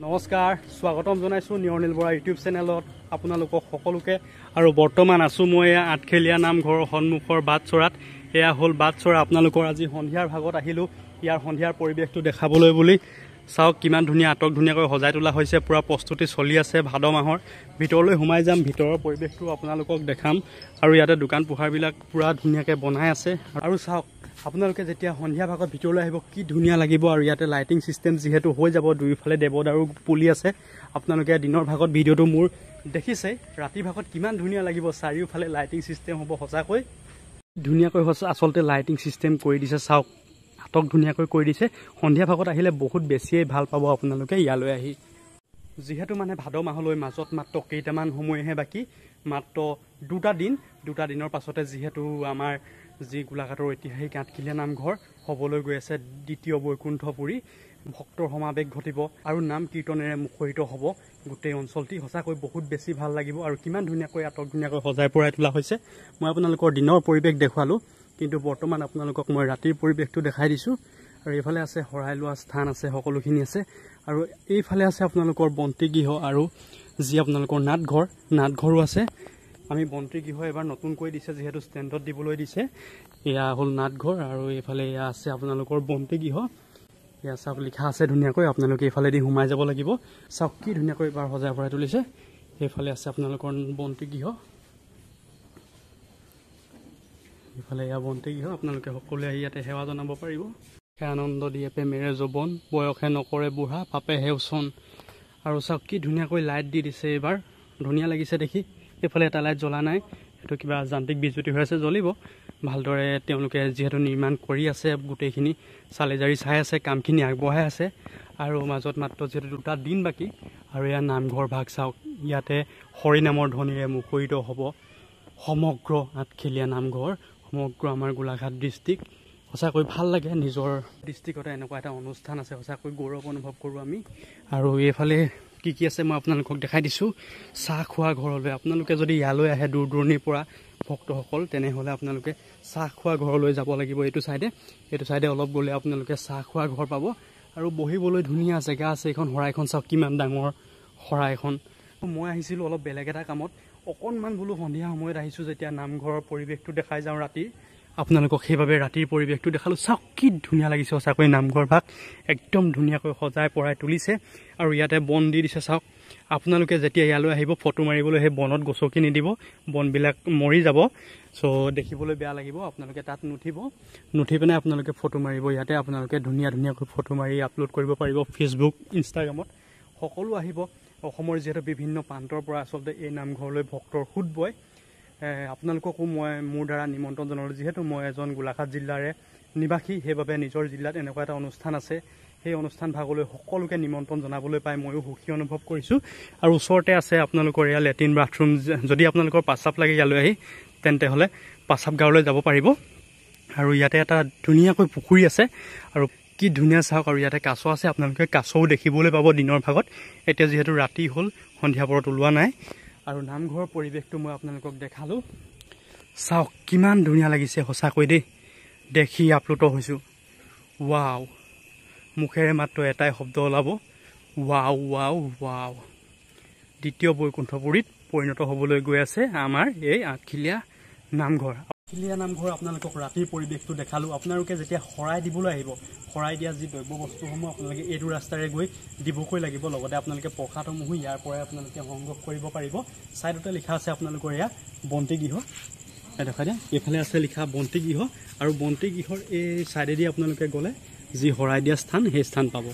নমস্কাৰ স্বাগতম জনাইছোঁ নিয়ৰনীল বৰা ইউটিউব চেনেলত আপোনালোকক সকলোকে আৰু বৰ্তমান আছোঁ মই আঠখেলীয়া নামঘৰৰ সন্মুখৰ বাটচৰাত এয়া হ'ল বাটচৰা আপোনালোকৰ আজি সন্ধিয়াৰ ভাগত আহিলোঁ ইয়াৰ সন্ধিয়াৰ পৰিৱেশটো দেখাবলৈ বুলি চাওক কিমান ধুনীয়া আটক ধুনীয়াকৈ সজাই তোলা হৈছে পুৰা প্ৰস্তুতি চলি আছে ভাদ মাহৰ ভিতৰলৈ সোমাই যাম ভিতৰৰ পৰিৱেশটো আপোনালোকক দেখাম আৰু ইয়াতে দোকান পোহাৰবিলাক পুৰা ধুনীয়াকৈ বনাই আছে আৰু চাওক আপোনালোকে যেতিয়া সন্ধিয়া ভাগত ভিতৰলৈ আহিব কি ধুনীয়া লাগিব আৰু ইয়াতে লাইটিং সিস্টেম যেহেতু হৈ যাব দুইফালে দেৱদাৰু পুলি আছে আপোনালোকে দিনৰ ভাগত ভিডিঅ'টো মোৰ দেখিছে ৰাতি ভাগত কিমান ধুনীয়া লাগিব চাৰিওফালে লাইটিং সিস্টেম হ'ব সঁচাকৈ ধুনীয়াকৈ আচলতে লাইটিং সিস্টেম কৰি দিছে চাওক আটক ধুনীয়াকৈ কৰি দিছে সন্ধিয়া ভাগত আহিলে বহুত বেছিয়ে ভাল পাব আপোনালোকে ইয়ালৈ আহি যেহেতু মানে ভাদ মাহলৈ মাজত মাত্ৰ কেইটামান সময়হে বাকি মাত্ৰ দুটা দিনৰ পাছতে যেহেতু আমাৰ যি গোলাঘাটৰ ঐতিহাসিক আঠখেলীয়া নামঘৰ হ'বলৈ গৈ আছে দ্বিতীয় বৈকুণ্ঠপুৰী ভক্তৰ সমাৱেশ ঘটিব আৰু নাম কীৰ্তনেৰে মুখৰিত হ'ব গোটেই অঞ্চলটি সঁচাকৈ বহুত বেছি ভাল লাগিব আৰু কিমান ধুনীয়াকৈ আটক ধুনীয়াকৈ সজাই পৰাই তোলা হৈছে মই আপোনালোকৰ দিনৰ পৰিৱেশ দেখুৱালোঁ কিন্তু বৰ্তমান আপোনালোকক মই ৰাতিৰ পৰিৱেশটো দেখাই দিছোঁ আৰু এইফালে আছে শৰাই লোৱা স্থান আছে সকলোখিনি আছে আৰু এইফালে আছে আপোনালোকৰ বন্তিগৃহ আৰু যি আপোনালোকৰ নাটঘৰো আছে আমি বন্তিগৃহ এবাৰ নতুনকৈ দিছে যেহেতু ষ্টেণ্ডত দিবলৈ দিছে এয়া হ'ল নাটঘৰ আৰু এইফালে এয়া আছে আপোনালোকৰ বন্তিগৃহ এয়া চাওক লিখা আছে ধুনীয়াকৈ আপোনালোকে এইফালেদি সোমাই যাব লাগিব চাওক কি ধুনীয়াকৈ এবাৰ সজাই পৰাই তুলিছে এইফালে আছে আপোনালোকৰ বন্তিগৃহ এইফালে এয়া বন্তিগৃহ আপোনালোকে সকলোৱে আহি ইয়াতে সেৱা জনাব পাৰিব আনন্দ দিয়ে প্ৰেমেৰে যৌৱন বয়সে নকৰে বুঢ়া পাপে হেউচন আৰু চাওক কি ধুনীয়াকৈ লাইট দি দিছে এইবাৰ ধুনীয়া লাগিছে দেখি এইফালে এটা লাইট জ্বলা নাই সেইটো কিবা যান্ত্ৰিক বিজুতি হৈ আছে জ্বলিব ভালদৰে তেওঁলোকে যিহেতু নিৰ্মাণ কৰি আছে গোটেইখিনি চালিজাৰি চাই আছে কামখিনি আগবঢ়াই আছে আৰু মাজত মাত্ৰ যিহেতু 2 দিন বাকী আৰু এয়া নামঘৰ ভাগ চাওক ইয়াতে হৰিনামৰ ধ্বনিৰে মুখৰিত হ'ব সমগ্ৰ আঠখেলীয়া নামঘৰ সমগ্ৰ আমাৰ গোলাঘাট ডিষ্ট্ৰিক্ট সঁচাকৈ ভাল লাগে নিজৰ ডিষ্ট্ৰিক্টতে এনেকুৱা এটা অনুষ্ঠান আছে সঁচাকৈ গৌৰৱ অনুভৱ কৰোঁ আমি আৰু এইফালে কি আছে মই আপোনালোকক দেখাই দিছোঁ চাহ খোৱা ঘৰলৈ আপোনালোকে যদি ইয়ালৈ আহে দূৰ দূৰণিৰ পৰা ভক্তসকল তেনেহ'লে আপোনালোকে চাহ খোৱা ঘৰলৈ যাব লাগিব এইটো চাইডে অলপ গ'লে আপোনালোকে চাহ খোৱা ঘৰ পাব আৰু বহিবলৈ ধুনীয়া জেগা আছে এইখন শৰাইখন চাওক কিমান ডাঙৰ শৰাইখন মই আহিছিলোঁ অলপ বেলেগ এটা কামত অকণমান বোলো সন্ধিয়া সময়ত আহিছোঁ যেতিয়া নামঘৰৰ পৰিৱেশটো দেখাই যাওঁ ৰাতি আপোনালোকক সেইবাবে ৰাতিৰ পৰিৱেশটো দেখালোঁ চাওক কি ধুনীয়া লাগিছে সঁচাকৈ নামঘৰ ভাগ একদম ধুনীয়াকৈ সজাই পৰাই তুলিছে আৰু ইয়াতে বন দি দিছে চাওক আপোনালোকে যেতিয়া ইয়ালৈ আহিব ফটো মাৰিবলৈ সেই বনত গছকি নিদিব বনবিলাক মৰি যাব চ' দেখিবলৈ বেয়া লাগিব আপোনালোকে তাত নুঠি পিনে আপোনালোকে ফটো মাৰিব ইয়াতে আপোনালোকে ধুনীয়াকৈ ফটো মাৰি আপলোড কৰিব পাৰিব ফেচবুক ইনষ্টাগ্ৰামত সকলো আহিব অসমৰ যিহেতু বিভিন্ন প্ৰান্তৰ পৰা আচলতে এই নামঘৰলৈ ভক্তৰ সোঁত বয় আপোনালোককো মই মোৰ দ্বাৰা নিমন্ত্ৰণ জনালোঁ যিহেতু মই এজন গোলাঘাট জিলাৰে নিবাসী সেইবাবে নিজৰ জিলাত এনেকুৱা এটা অনুষ্ঠান আছে সেই অনুষ্ঠান ভাগলৈ সকলোকে নিমন্ত্ৰণ জনাবলৈ পাই ময়ো সুখী অনুভৱ কৰিছোঁ আৰু ওচৰতে আছে আপোনালোকৰ এয়া লেট্ৰিন বাথৰুম যদি আপোনালোকৰ পাচাব লাগে ইয়ালৈ আহি তেন্তে হ'লে পাচাব গাঁৱলৈ যাব পাৰিব আৰু ইয়াতে এটা ধুনীয়াকৈ পুখুৰী আছে আৰু কি ধুনীয়া চাওক আৰু ইয়াতে কাছ আছে আপোনালোকে কাছও দেখিবলৈ পাব দিনৰ ভাগত এতিয়া যিহেতু ৰাতি হ'ল সন্ধিয়া পৰত ওলোৱা নাই আৰু নামঘৰৰ পৰিৱেশটো মই আপোনালোকক দেখালোঁ চাওক কিমান ধুনীয়া লাগিছে সঁচাকৈ দেই দেখি আপ্লুত হৈছোঁ ৱাও মুখেৰে মাত্ৰ এটাই শব্দ ওলাব ৱাও দ্বিতীয় বৈকুণ্ঠপুৰীত পৰিণত হ'বলৈ গৈ আছে আমাৰ এই আঠখেলীয়া নামঘৰ আপোনালোকক ৰাতিৰ পৰিৱেশটো দেখালোঁ আপোনালোকে যেতিয়া শৰাই দিবলৈ আহিব শৰাই দিয়া যি দ্ৰব্য বস্তুসমূহ আপোনালোকে এইটো ৰাস্তাৰে গৈ দিবকৈ লাগিব লগতে আপোনালোকে প্ৰসাদসমূহো ইয়াৰ পৰাই আপোনালোকে সংগ্ৰহ কৰিব পাৰিব ছাইডতে লিখা আছে আপোনালোকৰ এয়া বন্তিগৃহ দেখাই দিয়া এইফালে আছে লিখা বন্তিগৃহ আৰু বন্তিগৃহৰ এই ছাইডেদি আপোনালোকে গ'লে যি শৰাই দিয়া স্থান সেই স্থান পাব